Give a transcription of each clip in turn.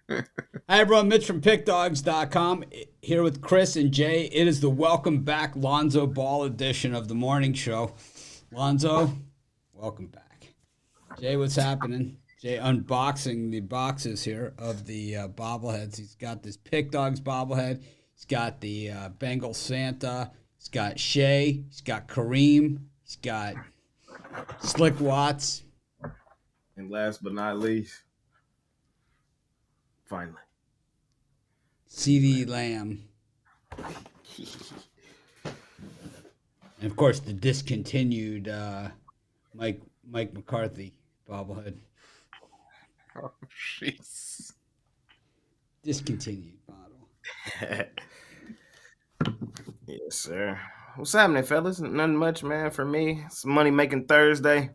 Hi, everyone. Mitch from PickDogs.com here with Chris and Jay. It is the welcome back Lonzo Ball edition of the morning show. Lonzo, welcome back. Jay, what's happening? Jay unboxing the boxes here of the bobbleheads. He's got this Pick Dogs bobblehead. He's got the Bengal Santa. He's got Shea. He's got Kareem. He's got Slick Watts. And last but not least, finally, CD Lamb. And of course, the discontinued Mike McCarthy bobblehead. Oh, jeez. Discontinued bottle. Yes, sir. What's happening, fellas? Nothing much, man, for me. It's Money Making Thursday.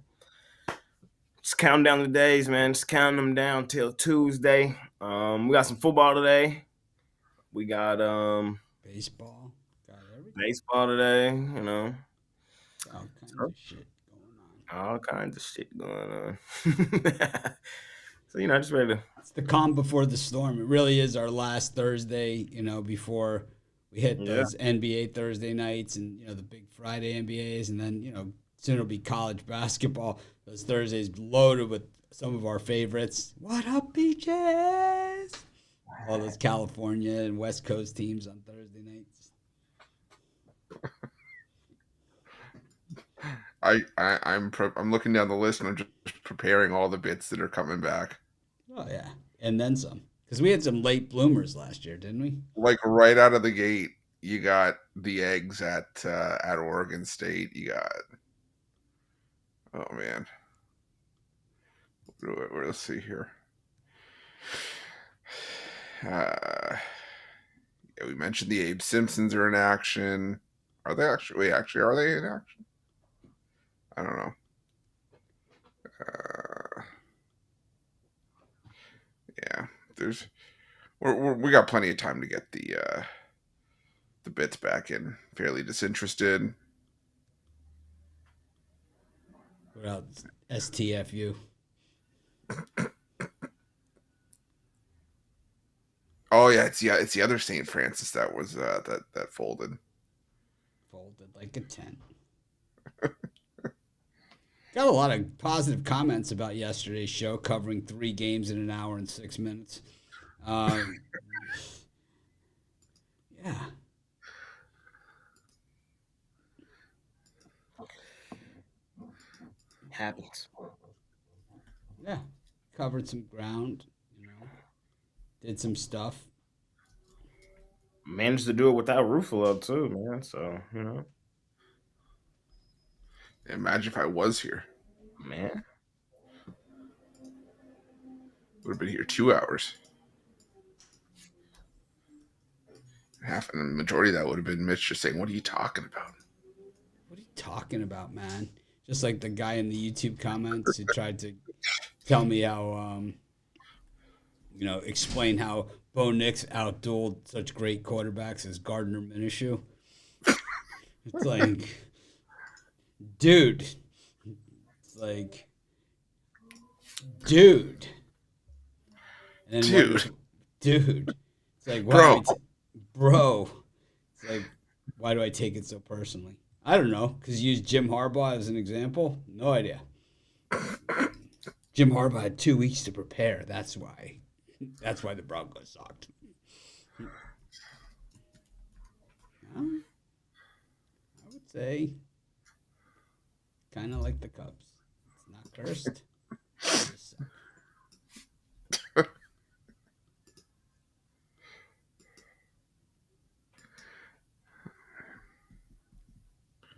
Just counting down the days, man. Just counting them down till Tuesday. We got some football today. We got Baseball. Got everything. baseball today, you know. All kinds of shit going on. All kinds of shit going on. So, just ready to. It's the calm before the storm. It really is our last Thursday, before we hit those NBA Thursday nights and, the big Friday NBAs. And then, soon it'll be college basketball. Those Thursdays loaded with some of our favorites. What up, beaches? All those California and West Coast teams on Thursday nights. I'm looking down the list and I'm just preparing all the bits that are coming back. Oh yeah, and then some. Because we had some late bloomers last year, didn't we? Like right out of the gate, you got the eggs at Oregon State. You got, oh man, let's see here. Yeah, we mentioned the Abe Simpsons are in action. Are they actually? Wait, actually, are they in action? I don't know. Yeah, we got plenty of time to get the bits back in. Fairly disinterested. What else? STFU. Oh yeah, it's the other St. Francis that was that folded. Folded like a tent. Got a lot of positive comments about yesterday's show, covering 3 games in an hour and 6 minutes. Yeah. Happens. Yeah. Covered some ground, did some stuff. Managed to do it without Ruffalo too, man. So, Imagine if I was here. Man. Would have been here 2 hours. Half and the majority of that would have been Mitch just saying, "What are you talking about? What are you talking about, man?" Just like the guy in the YouTube comments who tried to tell me how, explain how Bo Nix outdueled such great quarterbacks as Gardner Minshew. It's like, dude. It's like, dude. And then dude. It's like, bro. It's like, why do I take it so personally? I don't know, because you used Jim Harbaugh as an example. No idea. Jim Harbaugh had 2 weeks to prepare. That's why. That's why the Broncos sucked. I would say kind of like the Cubs. It's not cursed.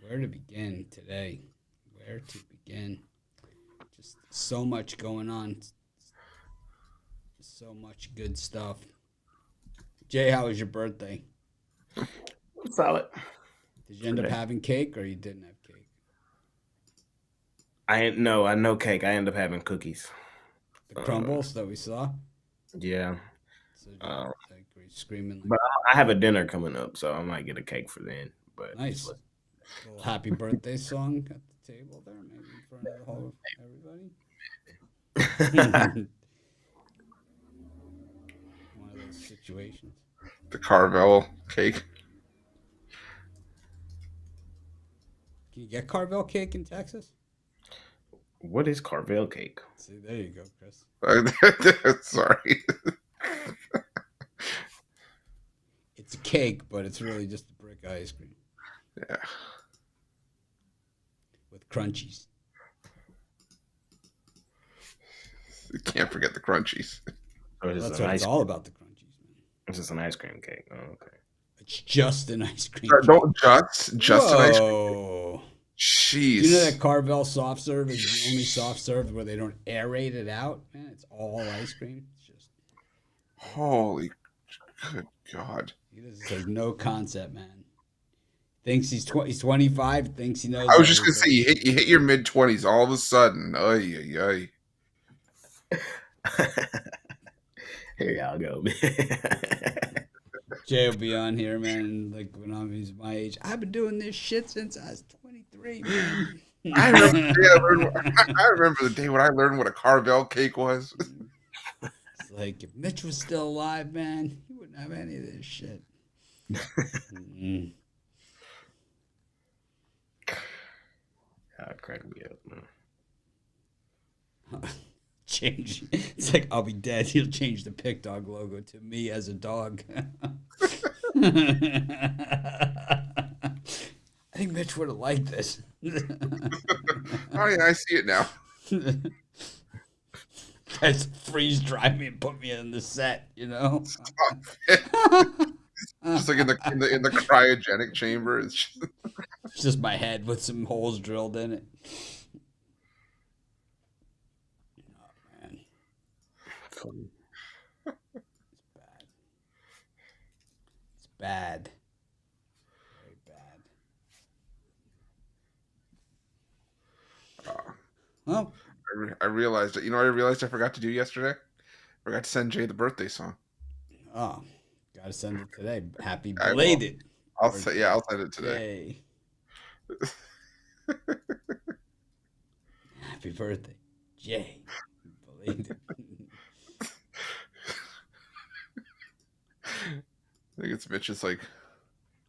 Where to begin today? Where to begin? Just so much going on. Just so much good stuff. Jay, how was your birthday? Solid. Did you end up having cake or you didn't have cake? I know cake. I end up having cookies. The crumbles that we saw? Yeah. So like screaming. Like, but I have a dinner coming up, so I might get a cake for then. But nice. A little happy birthday song at the table there, maybe in front of the whole everybody. those situations. The Carvel cake. Can you get Carvel cake in Texas? What is Carvel cake? See, there you go, Chris. Sorry. It's a cake, but it's really just a brick of ice cream. Yeah. With crunchies. You can't forget the crunchies. Or That's what it's all about, the crunchies, man. It's just an ice cream cake. Oh, okay. It's just an ice cream cake. Don't just an ice cream. Whoa. Jeez. Do you know that Carvel soft serve is the only soft serve where they don't aerate it out? Man, it's all ice cream. It's just Holy good God. This is no concept, man. Thinks he's 25, thinks he knows. I was just gonna say you hit your mid-20s all of a sudden. Ay. Here y'all go, man. Jay will be on here, man. Like when he's my age, I've been doing this shit since I was 23, man. I remember the day when I learned what a Carvel cake was. It's like if Mitch was still alive, man, he wouldn't have any of this shit. God, crack me up, man. Change. It's like I'll be dead. He'll change the Pick Dog logo to me as a dog. I think Mitch would have liked this. Oh yeah, I see it now. Guys freeze dry me and put me in the set, you know. Just like in the cryogenic chamber. It's just my head with some holes drilled in it. Oh man, Funny. it's bad. It's bad. Very bad. Well, I realized it. You know what I realized I forgot to do yesterday? I forgot to send Jay the birthday song. oh, gotta send it today. Happy belated. I'll send it today. Happy birthday, Jay. Belated. I think it's Mitch's like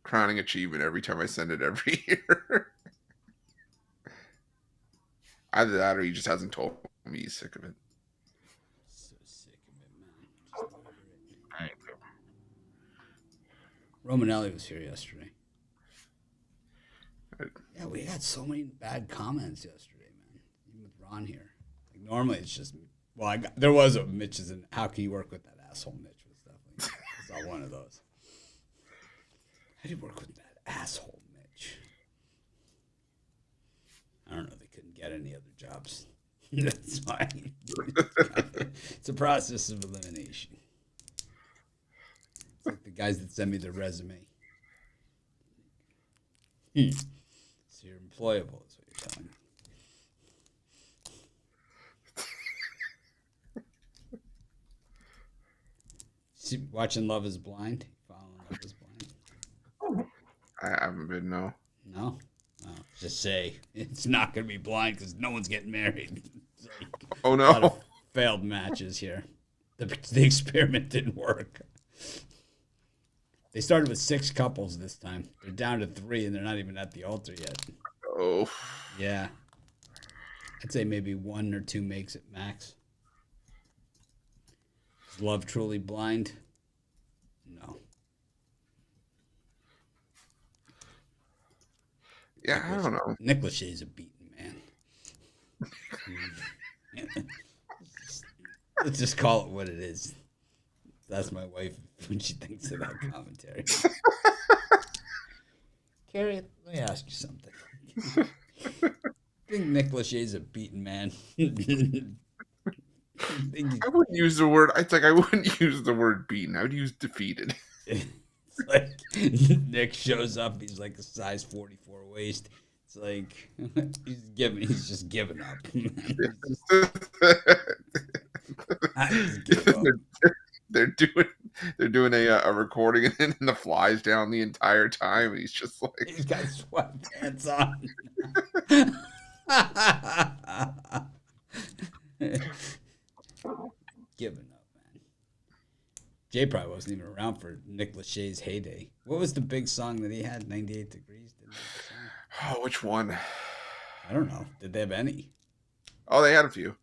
crowning achievement every time I send it every year. Either that or he just hasn't told me he's sick of it. So sick of it, man. Just over it. I ain't Romanelli was here yesterday. Right. Yeah, we had so many bad comments yesterday, man. Even with Ron here. Like normally it's just there was a Mitch's and how can you work with that asshole Mitch was definitely it's not one of those. How do you work with that asshole Mitch? I don't know. They couldn't get any other jobs. That's why. It's a process of elimination. It's like the guys that send me their resume. So you're employable, is what you're telling me. See, watching Love is Blind? Following Love is Blind? I haven't been, no. No? Just say it's not going to be blind because no one's getting married. Like, Oh a lot no. of failed matches here. The experiment didn't work. They started with 6 couples this time. They're down to 3 and they're not even at the altar yet. Oh. Yeah. I'd say maybe 1 or 2 makes it max. Is Love truly blind? No. Yeah, I don't know. Nick Lachey's a beaten man. Let's just call it what it is. That's my wife when she thinks of that commentary. Carrie, let me ask you something. I think Nick Lachey's a beaten man. I wouldn't use the word. I wouldn't use the word beaten. I would use defeated. It's like Nick shows up, he's like a size 44 waist. It's like he's just giving up. I just give up. They're doing a recording and the flies down the entire time. And he's just like He's got sweatpants on. Giving up, man. Jay probably wasn't even around for Nick Lachey's heyday. What was the big song that he had? 98 Degrees? Didn't he have a song? Oh, which one? I don't know. Did they have any? Oh, they had a few.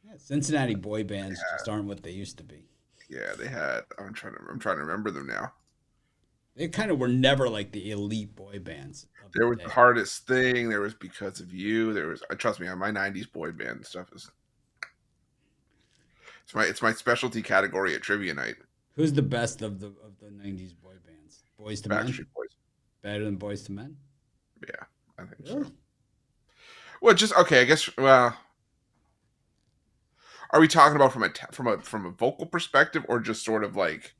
Yeah, Cincinnati boy bands just aren't what they used to be. Yeah, they had. I'm trying to remember them now. They kind of were never like the elite boy bands. There was The Hardest Thing. There was Because of You. There was. Trust me, my '90s boy band stuff is. It's my specialty category at trivia night. Who's the best of the '90s boy bands? Boys to Men. Backstreet Boys. Better than Boys to Men. Yeah, I think Really? so. Well, just okay. I guess. Well, are we talking about from a vocal perspective, or just sort of like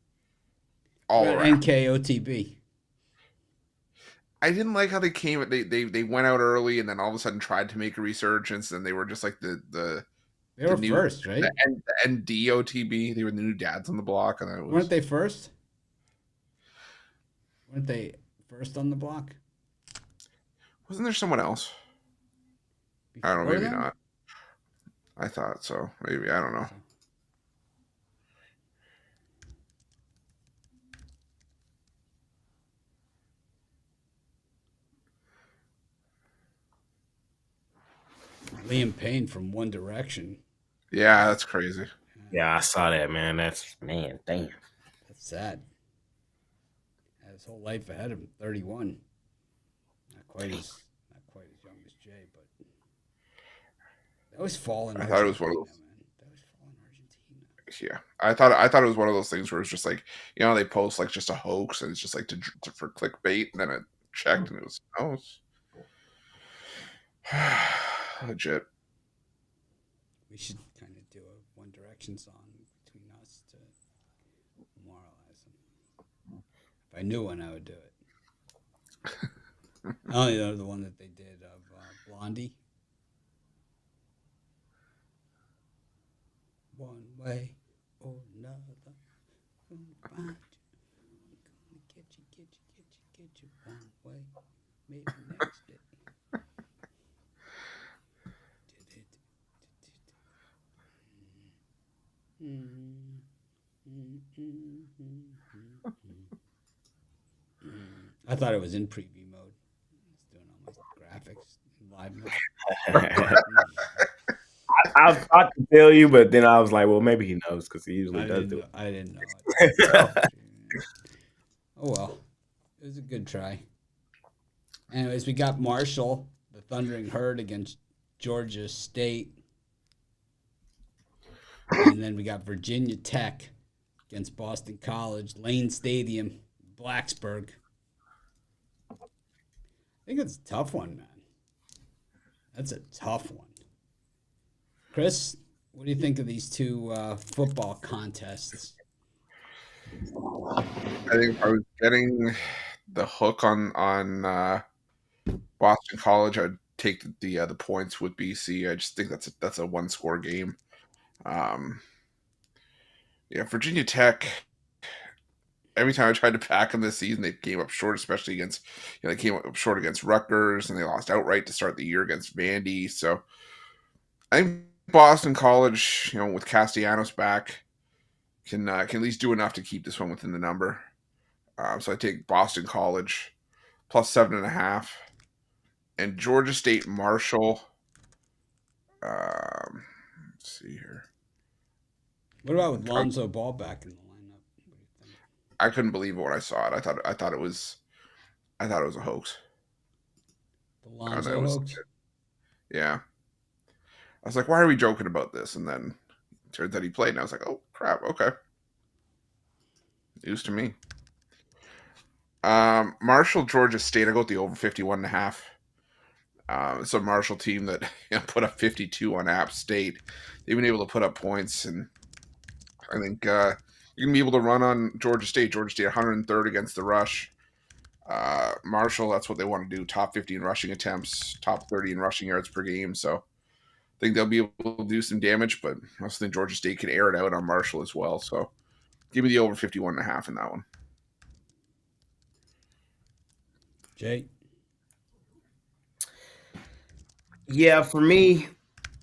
all around? NKOTB. I didn't like how they came. They went out early and then all of a sudden tried to make a resurgence, and they were just like They were first, right? The NDOTB. They were the new dads on the block, and it was, Weren't they first? Weren't they first on the block? Wasn't there someone else? I don't know. Before Maybe them? not. I thought so. Maybe I don't know. Liam Payne from One Direction. Yeah, that's crazy. Yeah, I saw that, man. Damn. That's sad. Had his whole life ahead of him. 31. Not quite as young as Jay, but that was falling. I thought it was one of those. Man. That was falling Argentina. Yeah, I thought it was one of those things where it's just like, you know, they post like just a hoax and it's just like for clickbait, and then it checked and it was legit. We should kind of do a One Direction song between us to moralize them. If I knew one, I would do it. I only know the one that they did of Blondie. One way or another, gonna find you. Gonna get you one way, maybe next day. I thought it was in preview mode. It's doing all my graphics in live mode. I thought to tell you, but then I was like, well, maybe he knows because he usually does do it. I didn't know it. Oh well, it was a good try. Anyways, we got Marshall, the Thundering Herd against Georgia State. And then we got Virginia Tech against Boston College, Lane Stadium, Blacksburg. I think it's a tough one, man. That's a tough one. Chris, what do you think of these two football contests? I think if I was getting the hook on Boston College, I'd take the points with BC. I just think that's a one score game. Yeah, Virginia Tech. Every time I tried to back them this season, they came up short, especially against, they came up short against Rutgers, and they lost outright to start the year against Vandy. So I think Boston College, with Castellanos back, can at least do enough to keep this one within the number. So I take Boston College plus 7.5, and Georgia State Marshall. Let's see here. What about with Lonzo Ball back in the lineup? What do you think? I couldn't believe it when I saw it. I thought it was a hoax. The Lonzo hoax? Yeah. I was like, why are we joking about this? And then it turns out he played, and I was like, oh crap, okay. News to me. Marshall, Georgia State. I go with the over 51.5. It's a Marshall team that put up 52 on App State. They've been able to put up points, and I think you're gonna be able to run on Georgia State. Georgia State 103rd against the rush. Marshall, that's what they want to do. Top 50 in rushing attempts, top 30 in rushing yards per game. So I think they'll be able to do some damage, but I also think Georgia State can air it out on Marshall as well. So give me the over 51.5 in that one. Jay? Yeah, for me,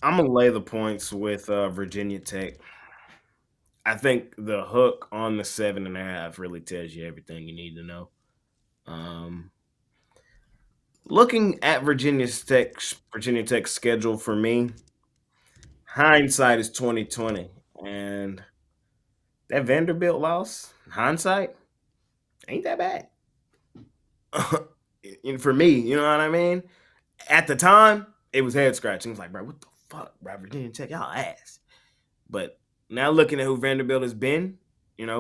I'm going to lay the points with Virginia Tech. I think the hook on the 7.5 really tells you everything you need to know. Um, Looking at Virginia Tech's schedule for me, hindsight is 2020, and that Vanderbilt loss, hindsight ain't that bad. And for me, you know what I mean? At the time, it was head scratching. It was like, bro, what the fuck, bro? Virginia Tech, y'all ass. But now looking at who Vanderbilt has been,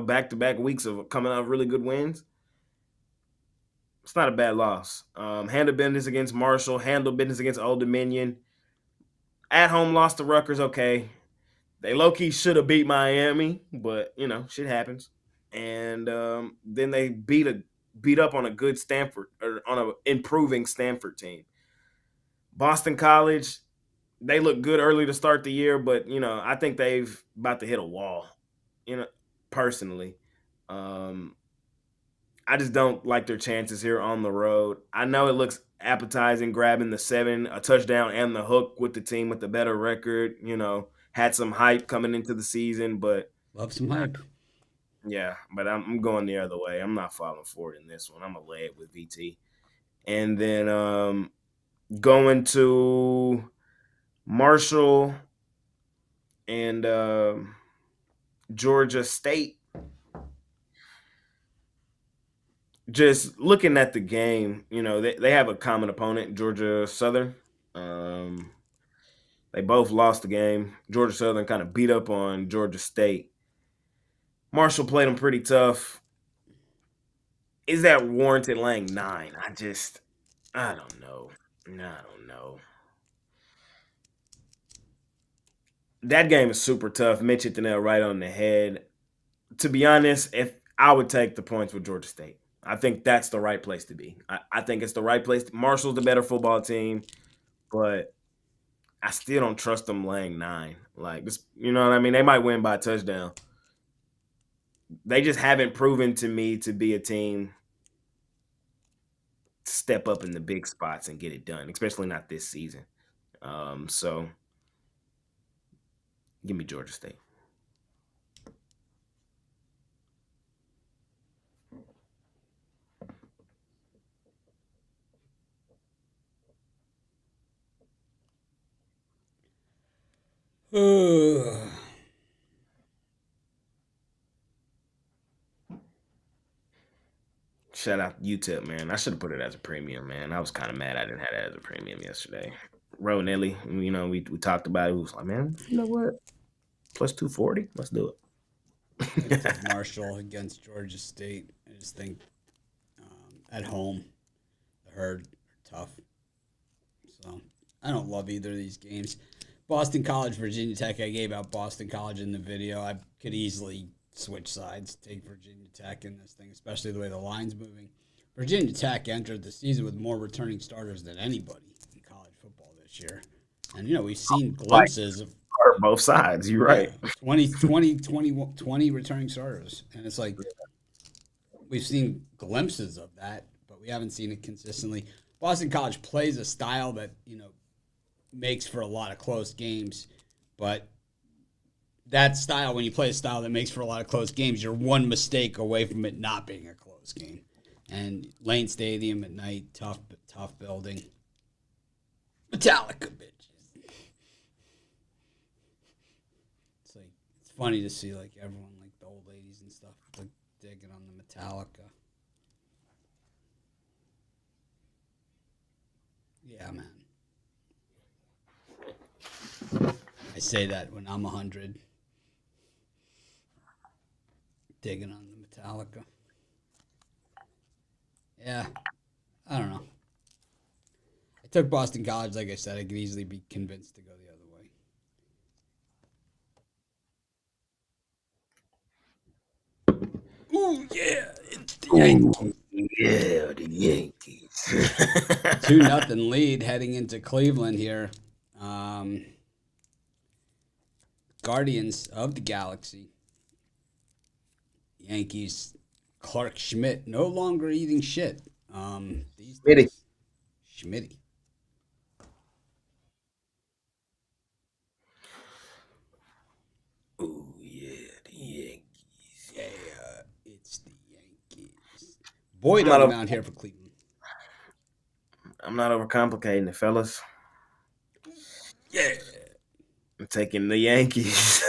back to back weeks of coming out of really good wins, it's not a bad loss. Handle business against Marshall, handle business against Old Dominion. At home lost to Rutgers, okay. They low key should have beat Miami, but shit happens. And then they beat up on a good Stanford or on a improving Stanford team. Boston College, they look good early to start the year, but I think they've about to hit a wall. Personally, I just don't like their chances here on the road. I know it looks appetizing, grabbing the 7, a touchdown, and the hook with the team with the better record. Had some hype coming into the season, but Love some hype. yeah, but I'm going the other way. I'm not falling for it in this one. I'm gonna lay it with VT, and then going to Marshall and Georgia State. Just looking at the game, they have a common opponent, Georgia Southern. They both lost the game. Georgia Southern kind of beat up on Georgia State. Marshall played them pretty tough. Is that warranted laying 9? I don't know. I don't know. That game is super tough. Mitch hit the nail right on the head. To be honest, if I would take the points with Georgia State. I think that's the right place to be. I think it's the right place. Marshall's the better football team, but I still don't trust them laying 9. Like, you know what I mean? They might win by a touchdown. They just haven't proven to me to be a team to step up in the big spots and get it done, especially not this season. So give me Georgia State. Shout out UTEP, man. I should have put it as a premium, man. I was kind of mad I didn't have that as a premium yesterday. Nelly, we talked about it. We was like, man, you know what? Plus 240. Let's do it. Marshall against Georgia State. I just think at home, the Herd are tough. So I don't love either of these games. Boston College, Virginia Tech. I gave out Boston College in the video. I could easily switch sides, take Virginia Tech in this thing, especially the way the line's moving. Virginia Tech entered the season with more returning starters than anybody in college football this year. And, we've seen glimpses of both sides. You're right. 20 returning starters. And it's like we've seen glimpses of that, but we haven't seen it consistently. Boston College plays a style that, makes for a lot of close games, but that style, when you play a style that makes for a lot of close games, you're one mistake away from it not being a close game. And Lane Stadium at night, tough building. Metallica, bitches. It's funny to see everyone, the old ladies and stuff, digging on the Metallica. Yeah, man. I say that when I'm 100. Digging on the Metallica. Yeah. I don't know. I took Boston College, like I said. I could easily be convinced to go the other way. Ooh, yeah. It's the Yankees. Yeah, the Yankees. 2-0 lead heading into Cleveland here. Guardians of the Galaxy. Yankees. Clark Schmidt no longer eating shit. Schmitty. Ooh, yeah, the Boyd on the mound here for Cleveland. I'm not overcomplicating it, fellas. Yeah. I'm taking the Yankees.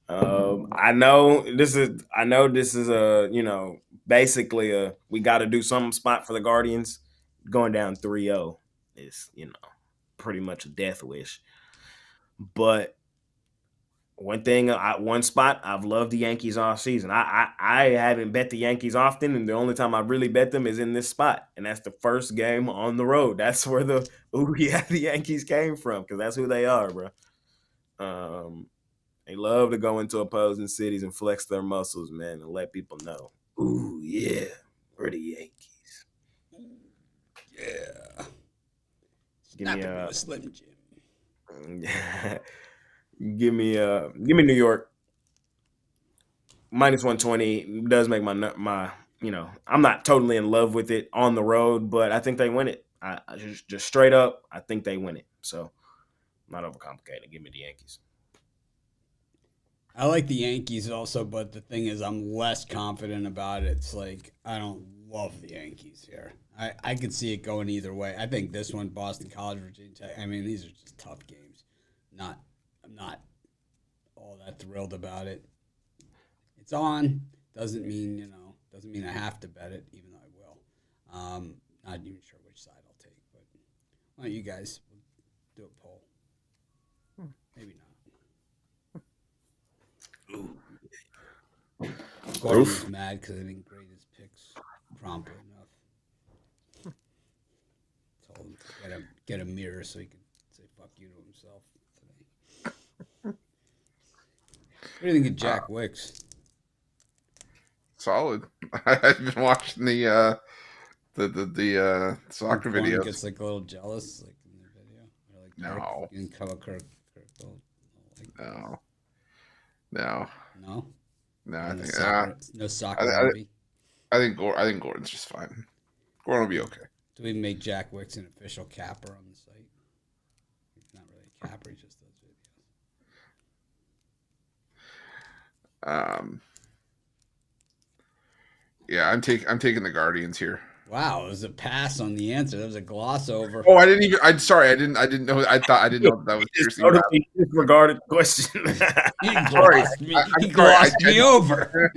I know this is a basically a we got to do some spot for the Guardians. Going down 3-0 is pretty much a death wish. But one spot I've loved the Yankees all season. I haven't bet the Yankees often, and the only time I really bet them is in this spot, and that's the first game on the road. That's where the Yankees came from, because that's who they are, bro. They love to go into opposing cities and flex their muscles, man, and let people know. Ooh, yeah, we're the Yankees. Yeah. Give me a Slim Jim. Give me New York. -120 does make my I'm not totally in love with it on the road, but I think they win it. I just straight up, I think they win it. So not overcomplicated. Give me the Yankees. I like the Yankees also, but the thing is, I'm less confident about it. It's like I don't love the Yankees here. I could see it going either way. I think this one, Boston College, Virginia Tech. I mean, these are just tough games. I'm not all that thrilled about it. It's on. Doesn't mean I have to bet it, even though I will. Not even sure which side I'll take, but why don't you guys do a poll? Maybe not. Ooh. Gordon's mad because I didn't grade his picks promptly enough. Told him to get a mirror so he could say "fuck you" to himself today. What do you think of Jack Wicks? Solid. I've been watching the soccer Gordon videos. gets like a little jealous, like in the video. Or like No. you didn't cover Kirk. No. No. I think No soccer movie. I think Gordon's just fine. Gordon will be okay. Do we make Jack Wicks an official capper on the site? He's not really a capper; he just does videos. Yeah, I'm taking the Guardians here. Wow, it was a pass on the answer. That was a gloss over. Oh, I didn't even. I'm sorry. I didn't know. I didn't know that was seriously. Totally disregarded the question. He glossed me over.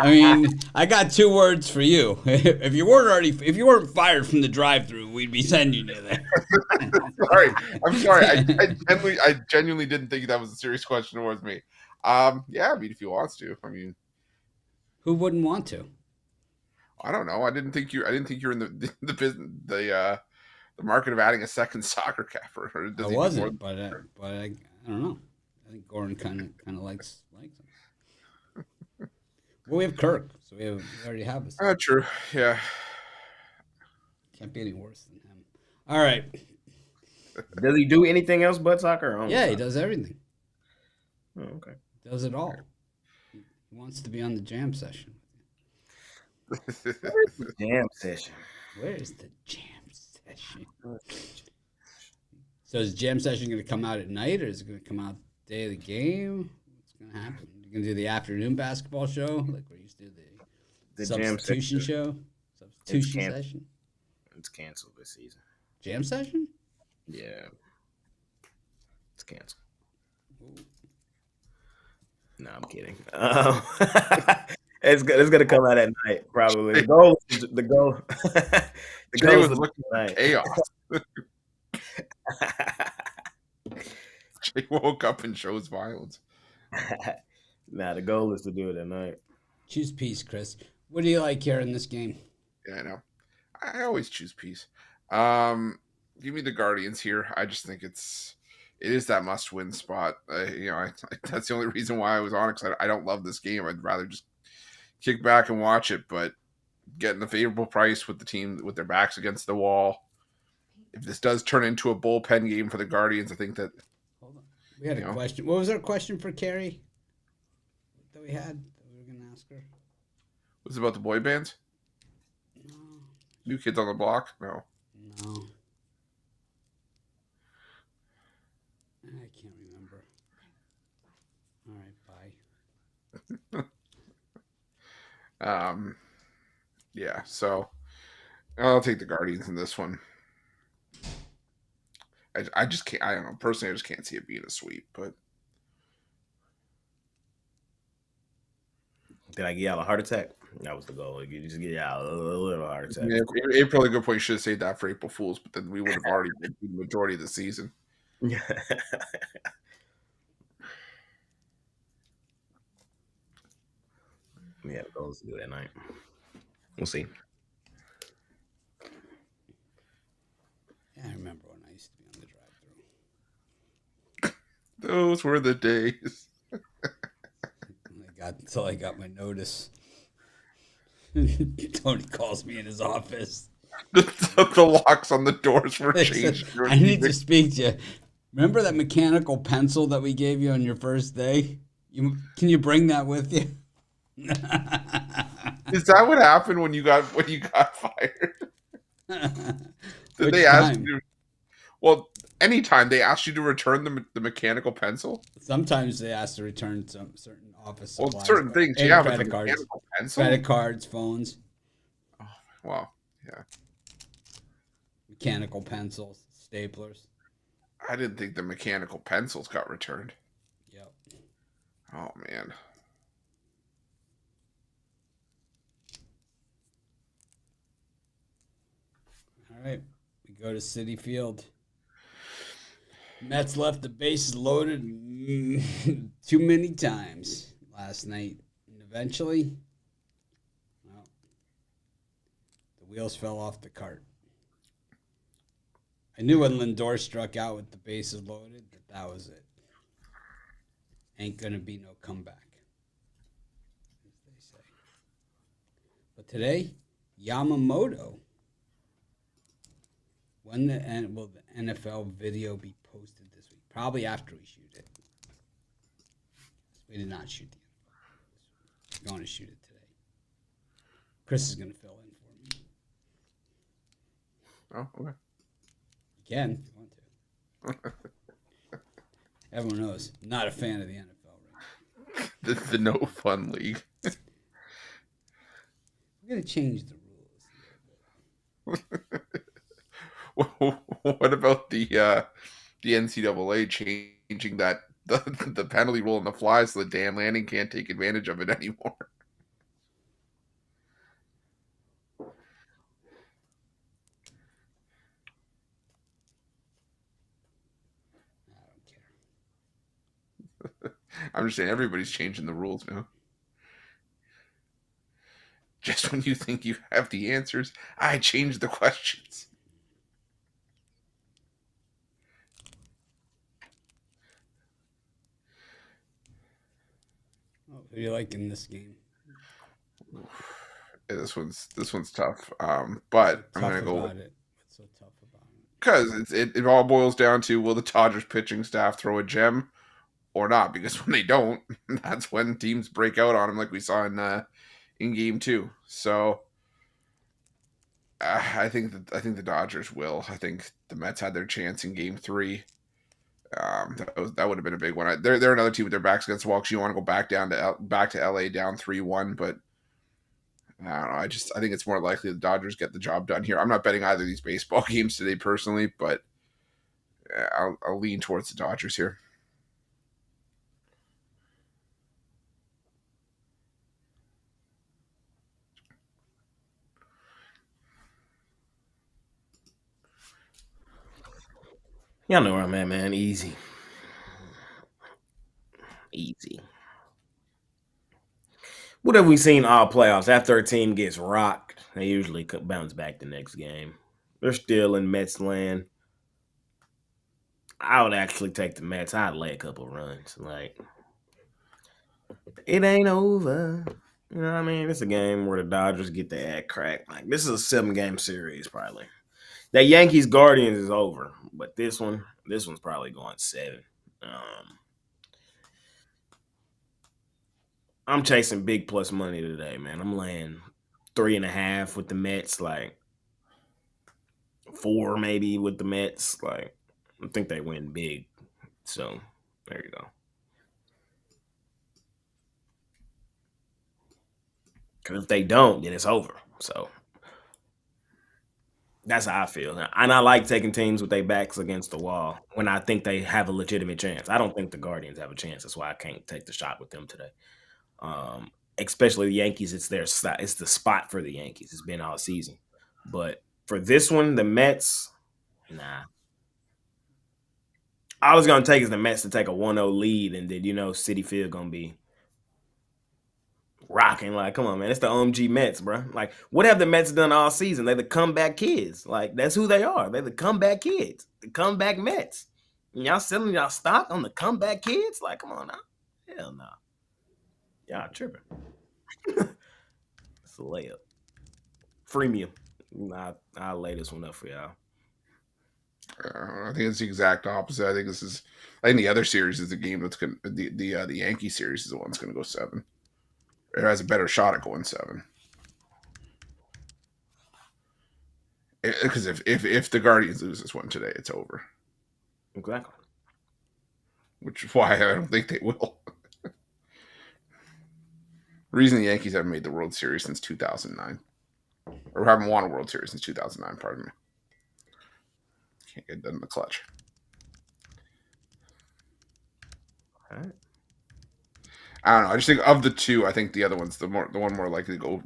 I mean, I got 2 words for you. If you weren't fired from the drive-through, we'd be sending you there. I'm sorry. I genuinely didn't think that was a serious question towards me. Yeah, I mean, if he wants to. I mean, who wouldn't want to? I don't know. I didn't think you're in the business, the market of adding a second soccer capper. I wasn't, but I don't know. I think Gordon kind of likes him. Well, we have Kirk, so we already have us. True. Yeah. Can't be any worse than him. All right. Does he do anything else but soccer? Yeah, he does everything. Oh, okay. Does it all. He wants to be on the jam session. Where's the jam session? Where's the jam session? So is jam session going to come out at night, or is it going to come out the day of the game? What's going to happen? You're going to do the afternoon basketball show, like we used to do the substitution jam show? Substitution session? It's canceled this season. Jam session? Yeah. It's canceled. Ooh. No, I'm kidding. It's gonna come out at night, probably. The goal is looking at chaos. Jay woke up and shows violence. Nah, the goal is to do it at night. Choose peace, Chris. What do you like here in this game? Yeah, I know. I always choose peace. Give me the Guardians here. I just think it is that must-win spot. That's the only reason why I was on it, because I don't love this game. I'd rather just kick back and watch it, but getting the favorable price with the team with their backs against the wall. If this does turn into a bullpen game for the Guardians, I think that. Hold on. We had a question. What was our question for Carrie that we had that we were going to ask her? Was it about the boy bands? No. New Kids on the Block? No. I can't remember. All right, bye. Yeah, so I'll take the Guardians in this one. I just can't. I don't know. Personally, I just can't see it being a sweep. But Did I get y'all a heart attack? That was the goal. You just get y'all a little heart attack. yeah, April, a good point. You should have saved that for April Fools, but then we would have already been the majority of the season. Yeah, the goals to do that night. We'll see. Yeah, I remember when I used to be on the drive-through. Those were the days. Until I got my notice. Tony calls me in his office. The locks on the doors were He said, changed. I need to speak to you. Remember that mechanical pencil that we gave you on your first day? Can you bring that with you? Is that what happened when you got fired? Did they ask you? Well, anytime they asked you to return the mechanical pencil. Sometimes they ask to return some certain office supplies. Well, certain things, and yeah, credit but cards, mechanical pencil. credit cards, phones, Oh, well, yeah. mechanical pencils, staplers. I didn't think the mechanical pencils got returned. Yep. Oh man. All right, we go to Citi Field. Mets left the bases loaded too many times last night, and eventually, well, the wheels fell off the cart. I knew when Lindor struck out with the bases loaded that was it. Ain't gonna be no comeback, as they say. But today, Yamamoto. When will the NFL video be posted this week? Probably after we shoot it. We did not shoot the NFL. We're going to shoot it today. Chris is going to fill in for me. Oh, okay. You can if you want to. Everyone knows, not a fan of the NFL right now. The no fun league. We're going to change the rules. What about the NCAA changing that the penalty rule on the fly so that Dan Lanning can't take advantage of it anymore? I don't care. I'm just saying everybody's changing the rules now. Just when you think you have the answers, I change the questions. Oh, who do you like in this game? Yeah, this one's tough. But I'm gonna go What's so tough about it? because it all boils down to will the Dodgers pitching staff throw a gem or not? Because when they don't, that's when teams break out on them, like we saw in game 2. So I think the Dodgers will. I think the Mets had their chance in game 3. That would have been a big one. They're another team with their backs against the wall. Cause you want to go back to LA down 3-1, but I don't know. I think it's more likely the Dodgers get the job done here. I'm not betting either of these baseball games today personally, but I'll lean towards the Dodgers here. Y'all know where I'm at, man. Easy. What have we seen all playoffs? After a team gets rocked, they usually bounce back the next game. They're still in Mets land. I would actually take the Mets. I'd lay a couple runs. Like, it ain't over. You know what I mean? It's a game where the Dodgers get their ass cracked. Like, this is a 7-game series, probably. That Yankees Guardians is over, but this one's probably going 7. I'm chasing big plus money today, man. I'm laying 3.5 with the Mets, like 4 maybe with the Mets. Like, I think they win big. So there you go. Because if they don't, then it's over. So that's how I feel. And I like taking teams with their backs against the wall when I think they have a legitimate chance. I don't think the Guardians have a chance. That's why I can't take the shot with them today. Especially the Yankees, it's the spot for the Yankees. It's been all season. But for this one, the Mets, nah. I was gonna take is the Mets to take a 1-0 lead, and then Citi Field gonna be rocking. Like, come on, man, it's the OMG Mets, bro. Like, what have the Mets done all season? They're the comeback kids. Like, that's who they are. They're the comeback kids, the comeback Mets. And y'all selling y'all stock on the comeback kids? Like, come on now, hell no, y'all tripping. It's a layup. Freemium. I'll lay this one up for y'all. I think it's the exact opposite. I think the other series is the game that's going to the Yankee series is the one that's going to go 7. It has a better shot at going 7. Because if the Guardians lose this one today, it's over. Exactly. Which is why I don't think they will. The reason the Yankees haven't made the World Series since 2009. Or haven't won a World Series since 2009, pardon me. Can't get done in the clutch. All right. I don't know. I just think of the two, I think the other one's the one more likely to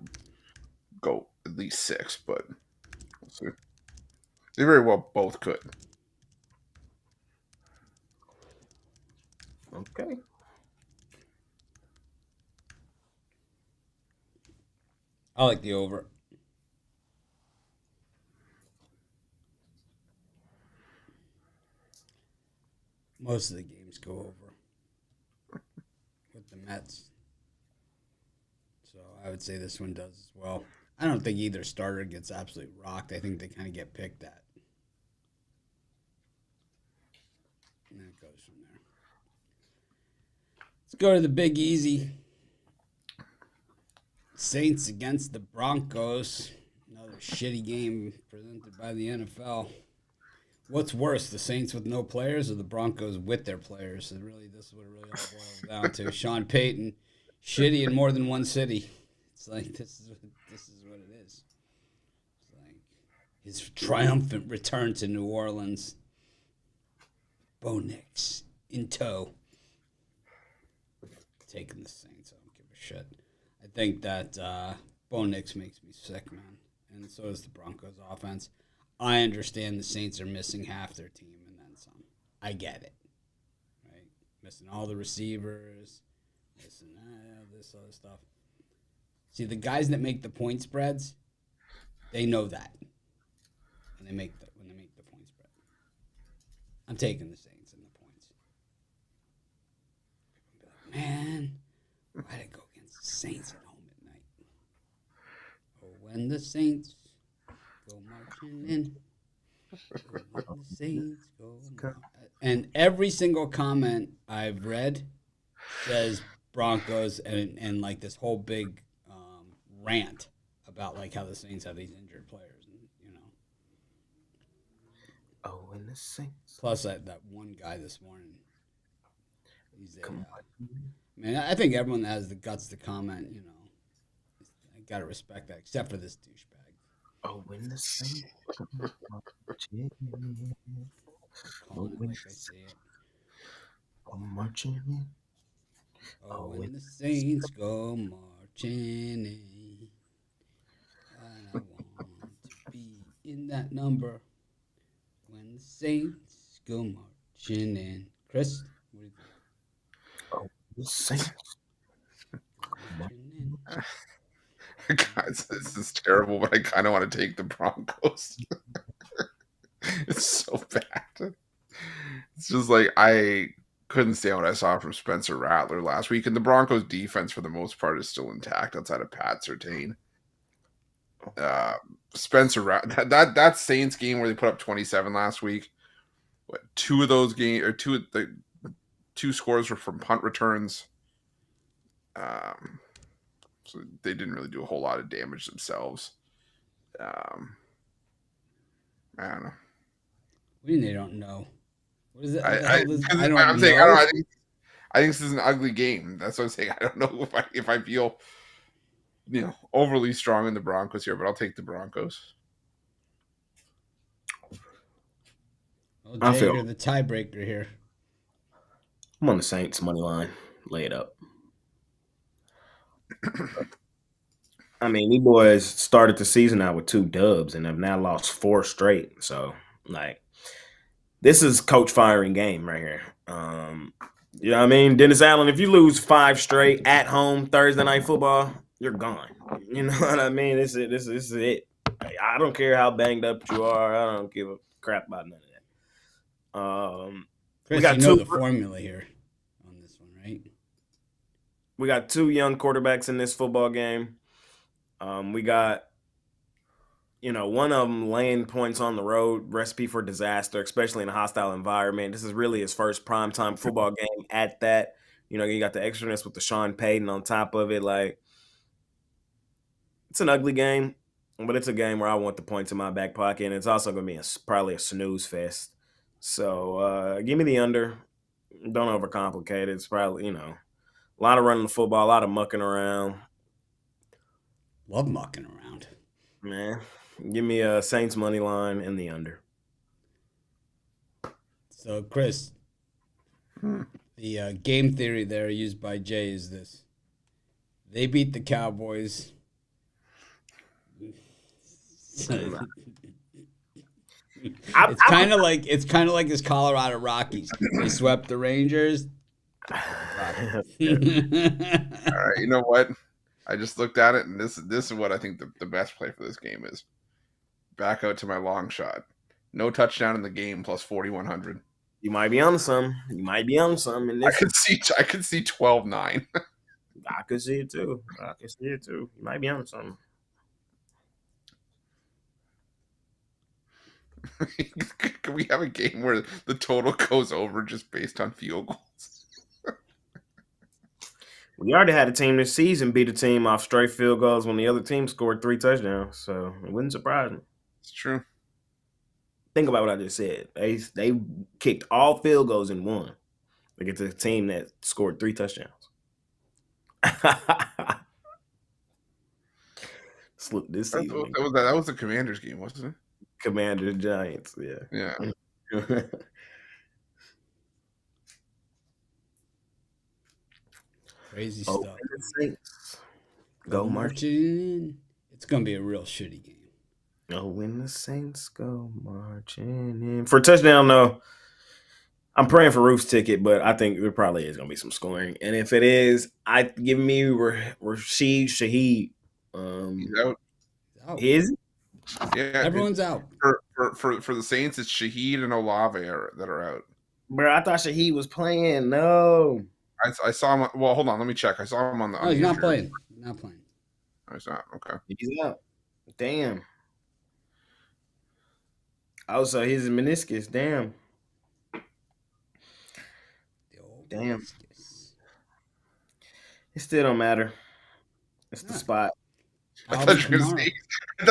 go at least 6, but we'll see. They very well both could. Okay. I like the over. Most of the games go over with the Mets. So I would say this one does as well. I don't think either starter gets absolutely rocked. I think they kind of get picked at. And then it goes from there. Let's go to the Big Easy. Saints against the Broncos. Another shitty game presented by the NFL. What's worse, the Saints with no players or the Broncos with their players? So really, this is what it really all boils down to. Sean Payton, shitty in more than one city. It's like this is what it is. It's like his triumphant return to New Orleans. Bo Nix in tow. Taking the Saints, I don't give a shit. I think that Bo Nix makes me sick, man, and so does the Broncos offense. I understand the Saints are missing half their team and then some. I get it. Right? Missing all the receivers, missing this other stuff. See, the guys that make the point spreads, they know that. When they make the point spread. I'm taking the Saints in the points. People be like, man, why'd I go against the Saints at home at night? Oh, when the Saints go marching in. When the Saints go marching. And every single comment I've read says Broncos and like this whole big rant about like how the Saints have these injured players, and Oh, and the Saints. Plus that one guy this morning. He's man, I think everyone that has the guts to comment, I gotta respect that, except for this douchebag. Oh, when the Saints go marching in. Calling it like I say it. Marching in. Oh, when the Saints go marching in. And I want to be in that number. When the Saints go marching in. Chris, what do you think? Oh, the Saints. Marching in. Guys, this is terrible, but I kind of want to take the Broncos. It's so bad. It's just like I couldn't stand what I saw from Spencer Rattler last week, and the Broncos defense for the most part is still intact outside of Pat Surtain. Spencer Rattler, that Saints game where they put up 27 last week. Two of those games, or two scores were from punt returns. So they didn't really do a whole lot of damage themselves. I don't know. What do you mean they don't know? What is it? I think this is an ugly game. That's what I'm saying. I don't know if I feel overly strong in the Broncos here, but I'll take the Broncos. Well, I Jay, feel you're the tiebreaker here. I'm on the Saints money line. Lay it up. I mean, these boys started the season out with 2 dubs and have now lost 4 straight. So, like, this is coach firing game right here. You know what I mean? Dennis Allen, if you lose 5 straight at home Thursday night football, you're gone. You know what I mean? This is it. I don't care how banged up you are. I don't give a crap about none of that. Chris, we got you know 2 the formula here on this one, right? We got 2 young quarterbacks in this football game. We got, one of them laying points on the road, recipe for disaster, especially in a hostile environment. This is really his first primetime football game at that. You got the extraness with the Sean Payton on top of it. Like, it's an ugly game, but it's a game where I want the points in my back pocket, and it's also going to be probably a snooze fest. So give me the under. Don't overcomplicate it. It's probably, a lot of running the football, a lot of mucking around. Love mucking around. Man, give me a Saints money line and the under. So, Chris, the game theory there used by Jay is this: they beat the Cowboys. It's kind of like his Colorado Rockies. They swept the Rangers. All right, you know what? I just looked at it, and this is what I think the best play for this game is. Back out to my long shot. No touchdown in the game plus 4,100. You might be on something. In this. I could see 12-9. I could see it too. You might be on something. Can we have a game where the total goes over just based on field goals? We already had a team this season beat a team off straight field goals when the other team scored 3 touchdowns, so it wouldn't surprise me. It's true. Think about what I just said. They kicked all field goals and won against a team that scored 3 touchdowns. This season. That was the Commanders game, wasn't it? Commanders Giants, yeah. Yeah. Crazy stuff. Saints. Go marching. It's going to be a real shitty game. Oh, when the Saints go marching in. For a touchdown, though, I'm praying for Roof's ticket, but I think there probably is going to be some scoring. And if it is, give me Rashid Shaheed. He's out. Is he? Yeah, everyone's out. For the Saints, it's Shaheed and Olave that are out. Bro, I thought Shaheed was playing. No. I saw him. Well, hold on. Let me check. I saw him on the. Oh, he's not playing. Not playing. Oh, he's not. Okay. He's out. Damn. Oh, so he's a meniscus. Damn. Damn. Meniscus. It still don't matter. It's the spot. I thought you were going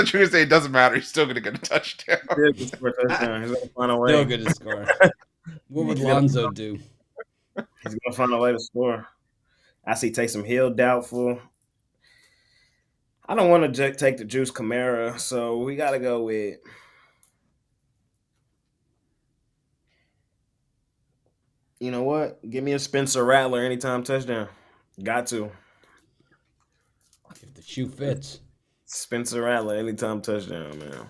to say it doesn't matter. He's still going to get a touchdown. Still going to score a touchdown. He's going to find a way. Still going to score. What would Lonzo do? He's going to find a way to score. I see Taysom Hill doubtful. I don't want to take the Juice Kamara, so we got to go with you know what? Give me a Spencer Rattler anytime touchdown. Got to. If the shoe fits. Spencer Rattler anytime touchdown, man.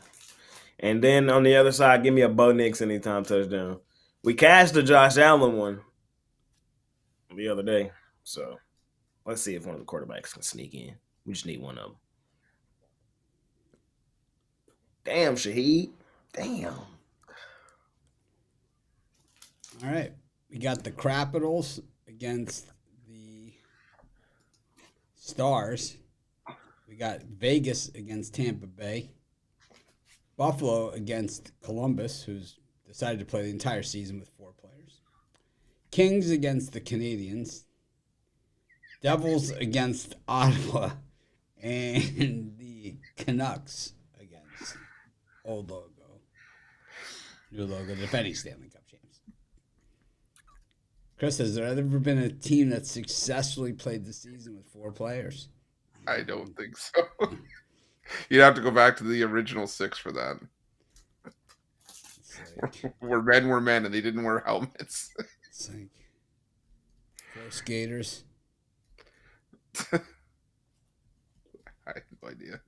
And then on the other side, give me a Bo Nix anytime touchdown. We cashed the Josh Allen one the other day, so let's see if one of the quarterbacks can sneak in. We just need one of them. Damn, Shaheed. Damn. All right. We got the Capitals against the Stars. We got Vegas against Tampa Bay. Buffalo against Columbus, who's decided to play the entire season with 4 players. Kings against the Canadiens. Devils against Ottawa. And the Canucks against old logo. New logo, defending Stanley Cup champs. Chris, has there ever been a team that successfully played the season with 4 players? I don't think so. You'd have to go back to the original 6 for that. Like, Where men were men and they didn't wear helmets. it's like 4 skaters. I have no idea.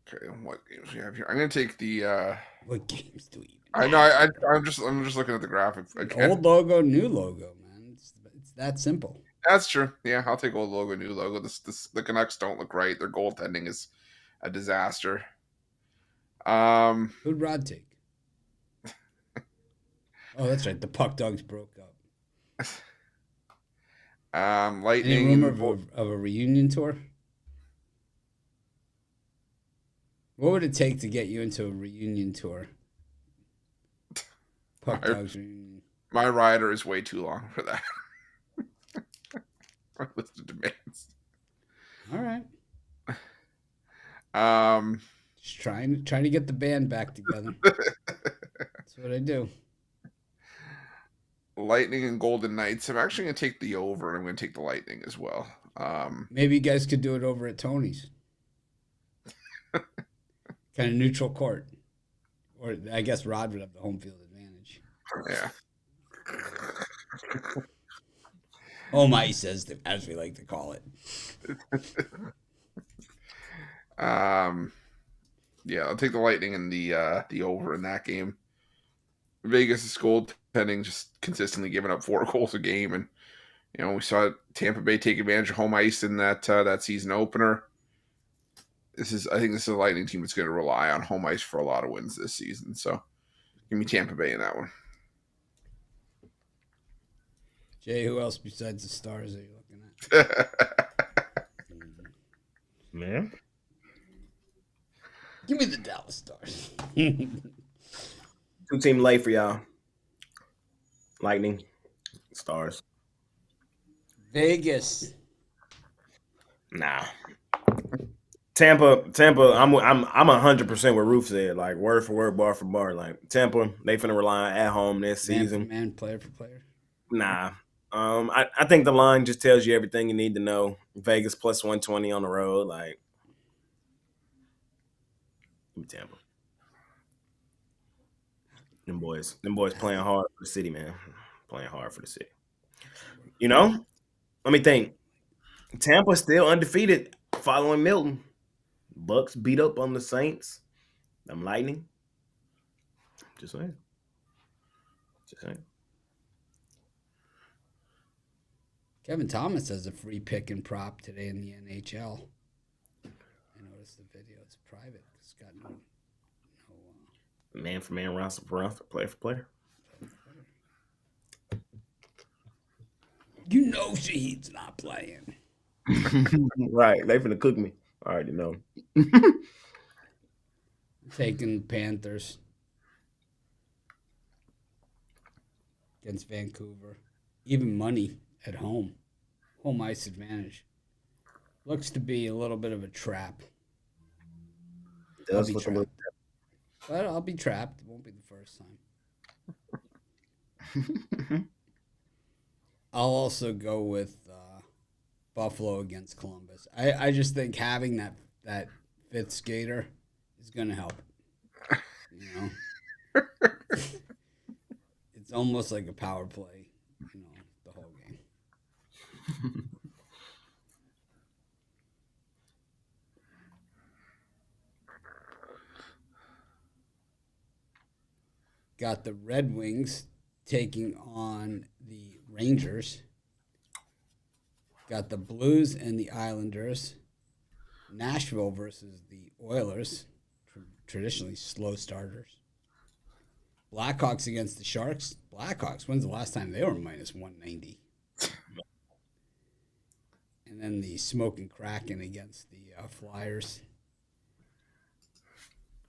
Okay, what games we have here? I'm gonna take the. What games do we even I know. have? I'm just looking at the graphic. Old logo, new logo, man. It's that simple. That's true. Yeah, I'll take old logo, new logo. The Canucks don't look right. Their goaltending is a disaster. Who'd Rod take? Oh, that's right. The Puck Dogs broke up. Lightning. Any rumor of a reunion tour? What would it take to get you into a reunion tour? Puck Dogs reunion. My rider is way too long for that. My list of demands. All right. Just trying to get the band back together. That's what I do. Lightning and Golden Knights. I'm actually going to take the over, and I'm going to take the Lightning as well. Maybe you guys could do it over at Tony's. Kind of neutral court. Or I guess Rod would have the home field advantage. Yeah. Home ice, as we like to call it. Yeah, I'll take the Lightning and the over in that game. Vegas is goaltending, just consistently giving up 4 goals a game, and we saw Tampa Bay take advantage of home ice in that season opener. I think this is a Lightning team that's going to rely on home ice for a lot of wins this season. So, give me Tampa Bay in that one. Jay, who else besides the Stars are you looking at? Man, give me the Dallas Stars. 2-team lay for y'all. Lightning, Stars. Vegas. Nah. Tampa. I'm 100% what Roof said. Like word for word, bar for bar. Like Tampa, they finna rely on at home this season. Man, player for player. Nah. I think the line just tells you everything you need to know. Vegas plus 120 on the road. Like, Tampa. Them boys playing hard for the city, man. Playing hard for the city. Let me think. Tampa's still undefeated following Milton. Bucks beat up on the Saints. Them Lightning. Just saying. Kevin Thomas has a free pick and prop today in the NHL. I noticed the video. It's private. It's got no man for man, roster for roster, player for player. Shahid's not playing. Right. They finna cook me. I already know. Taking Panthers against Vancouver. Even money at home. Home ice advantage. Looks to be a little bit of a trap. It does look a little. But I'll be trapped. It won't be the first time. I'll also go with Buffalo against Columbus. I just think having that fifth skater is going to help. It's almost like a power play, the whole game. Got the Red Wings taking on the Rangers. Got the Blues and the Islanders. Nashville versus the Oilers, traditionally slow starters. Blackhawks against the Sharks. Blackhawks, when's the last time they were minus 190? And then the Smoking Kraken against the Flyers.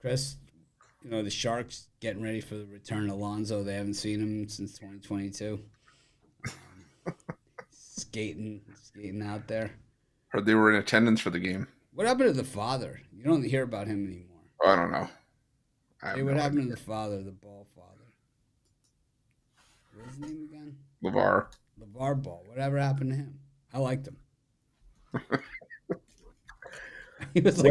Chris, the Sharks getting ready for the return of Alonso. They haven't seen him since 2022. Skating out there. Heard they were in attendance for the game. What happened to the father? You don't hear about him anymore. I don't know. What happened to the father, the Ball father? What's his name again? LeVar Ball. Whatever happened to him? I liked him. He was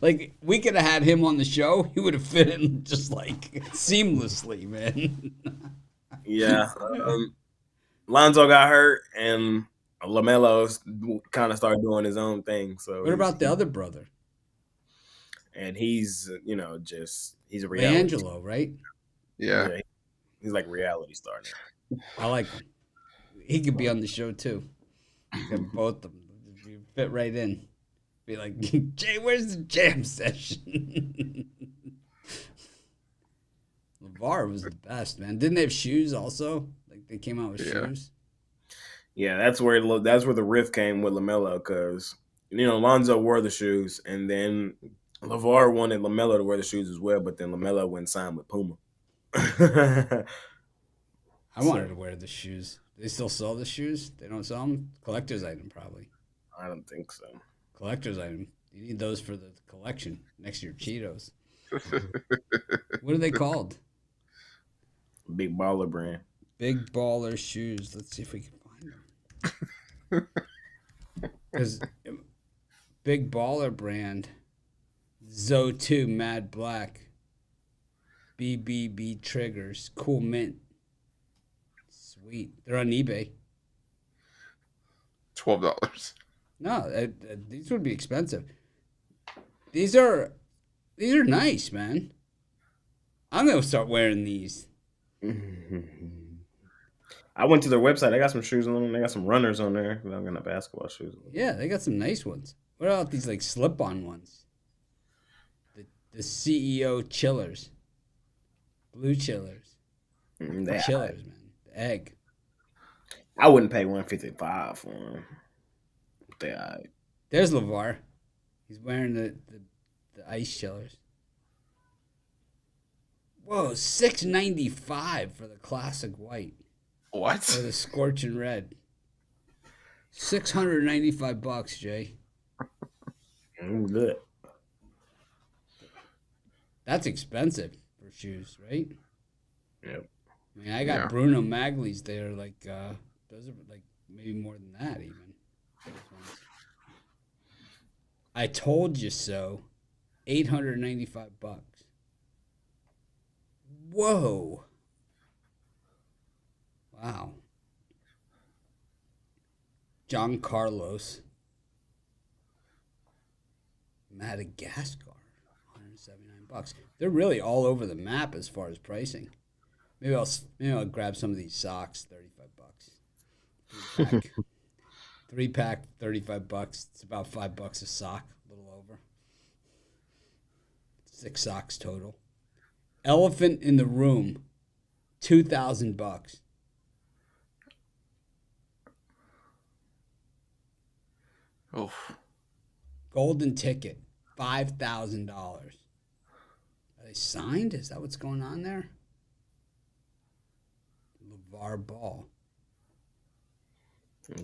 like we could have had him on the show. He would have fit in just like seamlessly, man. Yeah. Lonzo got hurt, and LaMelo kind of started doing his own thing. So What about the other brother? And he's he's a reality. D'Angelo, right? Yeah. He's like reality star now. I like him. He could be on the show too. Both of them. You fit right in. Be like, Jay, where's the jam session? LeVar was the best, man. Didn't they have shoes also? Like they came out with shoes. Yeah, that's where the rift came with LaMelo, because Lonzo wore the shoes, and then LeVar wanted LaMelo to wear the shoes as well, but then LaMelo went and signed with Puma. I wanted to wear the shoes. They still sell the shoes? They don't sell them? Collector's item, probably. I don't think so. Collector's item. You need those for the collection next to your Cheetos. What are they called? Big Baller brand. Big Baller shoes. Let's see if we can find them. Because Big Baller brand, Zo 2 Mad Black, BBB triggers, cool mint. Sweet. They're on eBay. $12. No, these would be expensive. These are nice, man. I'm gonna start wearing these. I went to their website. I got some shoes on them. They got some runners on there. I'm gonna basketball shoes. Yeah, they got some nice ones. What about these like slip-on ones? The CEO chillers, blue chillers, chillers, man. The egg. I wouldn't pay $155 for them. There's LeVar. He's wearing the ice chillers. Whoa, $695 for the classic white. What? Or the scorching red. $695, Jay. Good. That's expensive for shoes, right? Yep. I mean, I got Bruno Magli's there. Like, those are like maybe more than that even. I told you so. $895. Whoa. Wow. John Carlos. Madagascar. $179. They're really all over the map as far as pricing. Maybe I'll grab some of these socks. $35. 3-pack, $35. It's about $5 a sock, a little over. 6 socks total. Elephant in the Room, $2,000. Oh. Golden Ticket, $5,000. Are they signed? Is that what's going on there? LeVar Ball.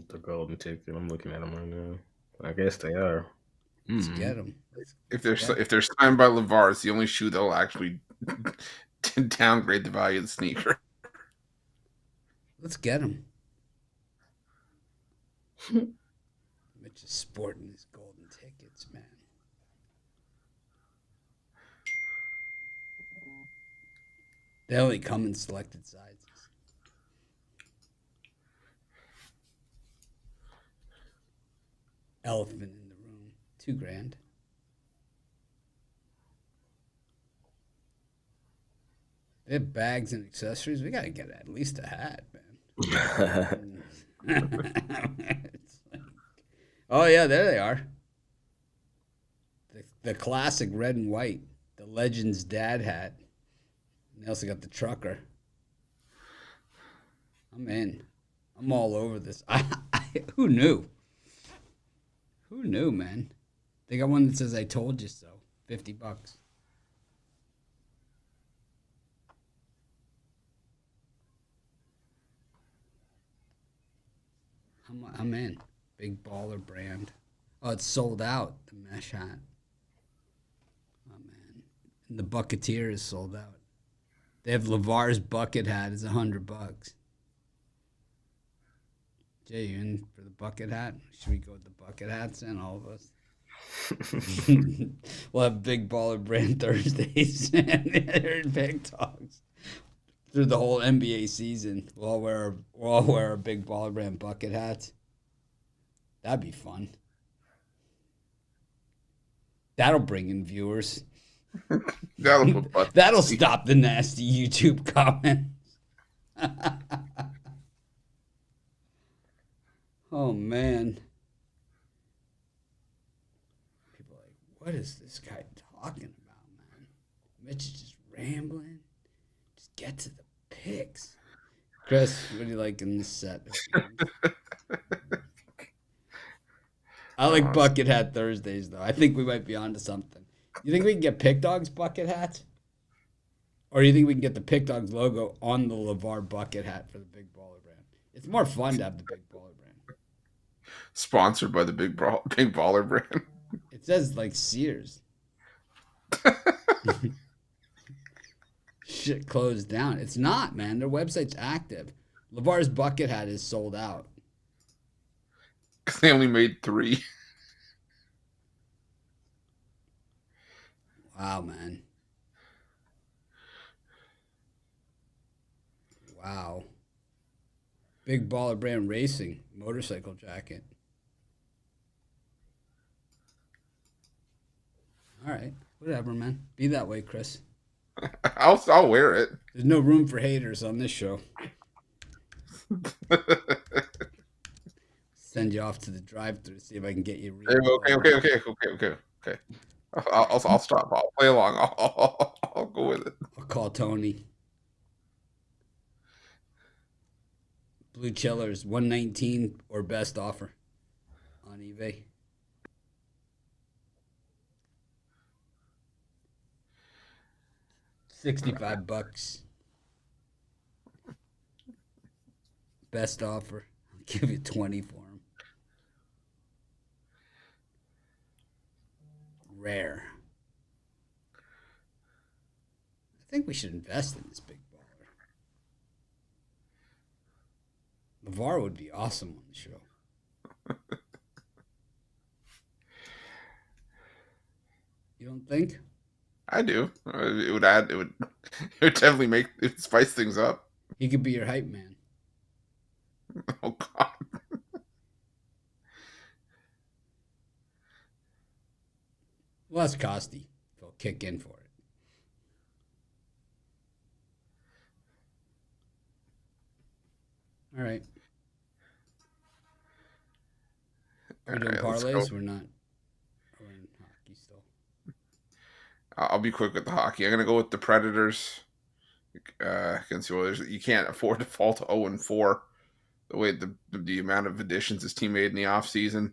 The Golden Ticket. I'm looking at them right now. I guess they are. Let's get them. If they're signed by LeVar, it's the only shoe that'll actually downgrade the value of the sneaker. Let's get them. Mitch is sporting his golden tickets, man. They only come in selected sizes. Elephant in the Room, $2,000. They have bags and accessories. We gotta get at least a hat, man. Oh yeah, there they are. The classic red and white, the Legends dad hat. And they also got the trucker. I'm in. I'm all over this. Who knew? Who knew, man? They got one that says "I told you so." $50. I'm in. Big Baller brand. Oh, it's sold out. The mesh hat. Oh man, and the Bucketeer is sold out. They have LeVar's bucket hat. It's $100. Jay, you in for the bucket hat? Should we go with the bucket hats and all of us? We'll have Big Baller Brand Thursdays and Big Dogs through the whole NBA season. We'll all wear our Big Baller Brand bucket hats. That'd be fun. That'll bring in viewers. That'll stop the nasty YouTube comments. Oh, man. People are like, what is this guy talking about, man? Mitch is just rambling. Just get to the picks. Chris, what do you like in this set? I like bucket hat Thursdays, though. I think we might be onto something. You think we can get Pick Dogs bucket hats? Or do you think we can get the Pick Dogs logo on the LeVar bucket hat for the Big Baller brand? It's more fun to have the Big Baller brand. Sponsored by the Big Baller brand. It says like Sears. Shit closed down. It's not, man. Their website's active. LeVar's bucket hat is sold out. Because they only made 3. Wow, man. Wow. Big Baller Brand Racing motorcycle jacket. All right. Whatever, man. Be that way, Chris. I'll wear it. There's no room for haters on this show. Send you off to the drive-thru, see if I can get you. Okay. I'll stop. I'll play along. I'll go with it. I'll call Tony. Blue Chillers, $119 or best offer on eBay. $65. Best offer. I'll give you 20 for them. Rare. I think we should invest in this big baller. LeVar would be awesome on the show. You don't think? I do. It would definitely spice things up. He could be your hype man. Oh God. Well, that's Costy. He'll kick in for it. All right. Are we doing parlays? We're not. We're in hockey still. I'll be quick with the hockey. I'm going to go with the Predators against the Oilers. You can't afford to fall to 0-4 the way the amount of additions this team made in the offseason.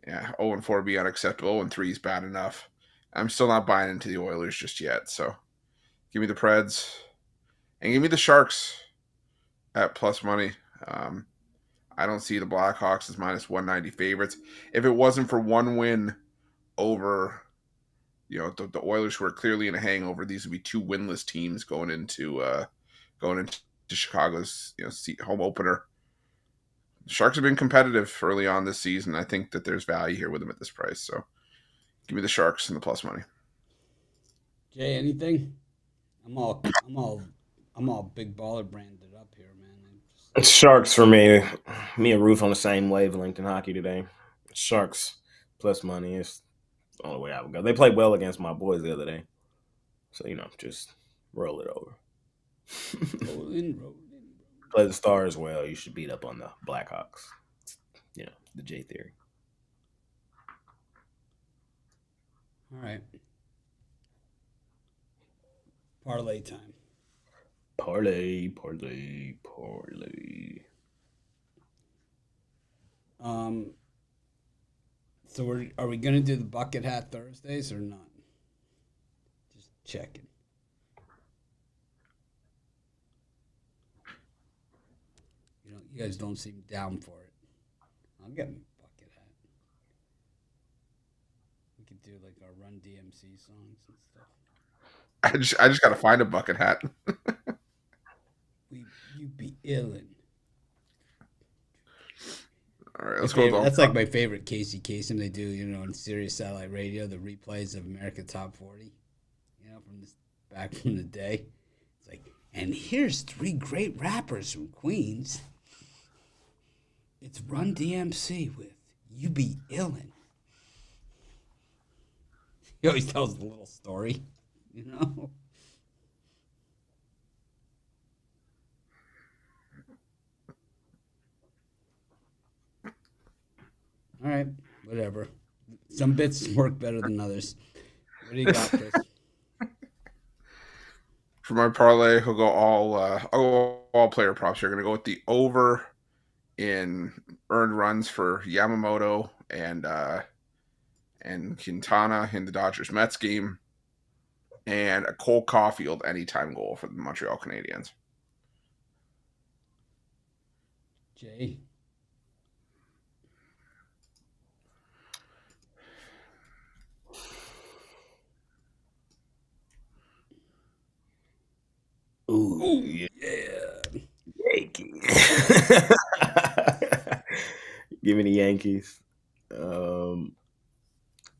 Yeah, 0-4 would be unacceptable. 0-3 is bad enough. I'm still not buying into the Oilers just yet. So give me the Preds and give me the Sharks at plus money. I don't see the Blackhawks as minus 190 favorites. If it wasn't for one win over, the Oilers, who are clearly in a hangover, these would be 2 winless teams going into Chicago's home opener. The Sharks have been competitive early on this season. I think that there's value here with them at this price. So give me the Sharks and the plus money. Jay, anything? I'm all big baller branded up here, man. It's Sharks for me. Me and Ruth on the same wavelength in hockey today. Sharks plus money is the only way I would go. They played well against my boys the other day. So, just roll it over. Rolling. Play the Stars well. You should beat up on the Blackhawks. The J theory. All right. Parlay time. Parlay. So are we gonna do the bucket hat Thursdays or not? Just checking. You guys don't seem down for it. I'll get me a bucket hat. We could do like our Run DMC songs and stuff. I just got to find a bucket hat. You be illin'. let's go with That's like my favorite Casey Kasem. They do, on Sirius Satellite Radio, the replays of America Top 40, back from the day. It's like, and here's 3 great rappers from Queens. It's Run DMC with You Be Illin'. He always tells a little story, All right, whatever. Some bits work better than others. What do you got, Chris? For my parlay, I'll go all player props. You're gonna go with the over in earned runs for Yamamoto and Quintana in the Dodgers Mets game, and a Cole Caulfield anytime goal for the Montreal Canadiens. Jay. Ooh, yeah. Yankees. Give me the Yankees.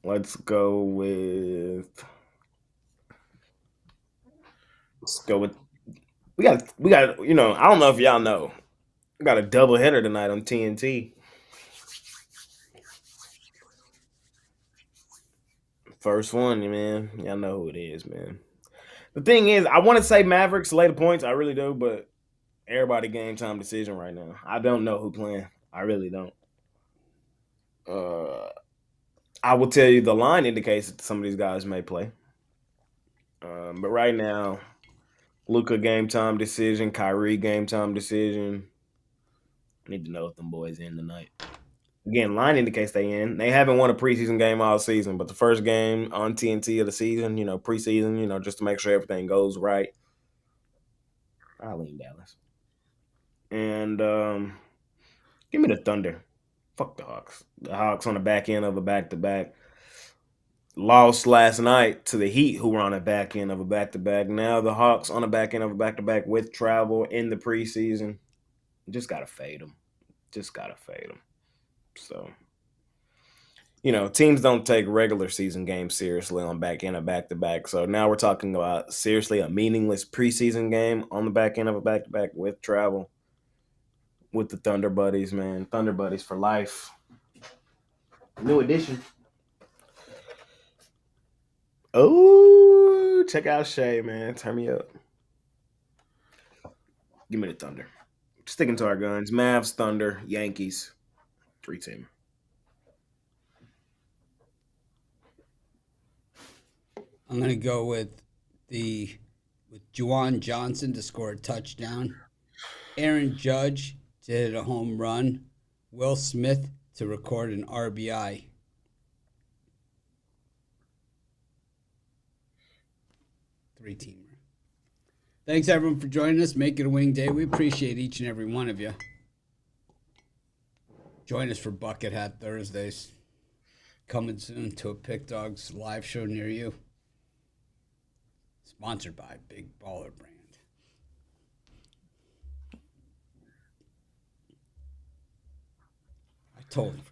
Let's go with we got I don't know if y'all know. We got a doubleheader tonight on TNT. First one, man. Y'all know who it is, man. The thing is, I want to say Mavericks lay the points. I really do, but everybody game time decision right now. I don't know who playing. I really don't. I will tell you the line indicates that some of these guys may play. But right now, Luka game time decision, Kyrie game time decision. I need to know if them boys in tonight. Again, line indicates they in. They haven't won a preseason game all season, but the first game on TNT of the season, preseason, just to make sure everything goes right. I'll lean Dallas. And give me the Thunder. Fuck the Hawks. The Hawks on the back end of a back-to-back. Lost last night to the Heat, who were on the back end of a back-to-back. Now the Hawks on the back end of a back-to-back with travel in the preseason. Just got to fade them. So, teams don't take regular season games seriously on back end of back-to-back. So now we're talking about seriously a meaningless preseason game on the back end of a back-to-back with travel with the Thunder Buddies, man. Thunder Buddies for life. New edition. Oh, check out Shay, man. Turn me up. Give me the Thunder. Sticking to our guns. Mavs, Thunder, Yankees. 3-team. I'm going to go with Juwan Johnson to score a touchdown, Aaron Judge to hit a home run, Will Smith to record an RBI. Three-teamer. Thanks, everyone, for joining us. Make it a wing day. We appreciate each and every one of you. Join us for Bucket Hat Thursdays. Coming soon to a Pick Dogs live show near you. Sponsored by Big Baller Brand. I totally forgot.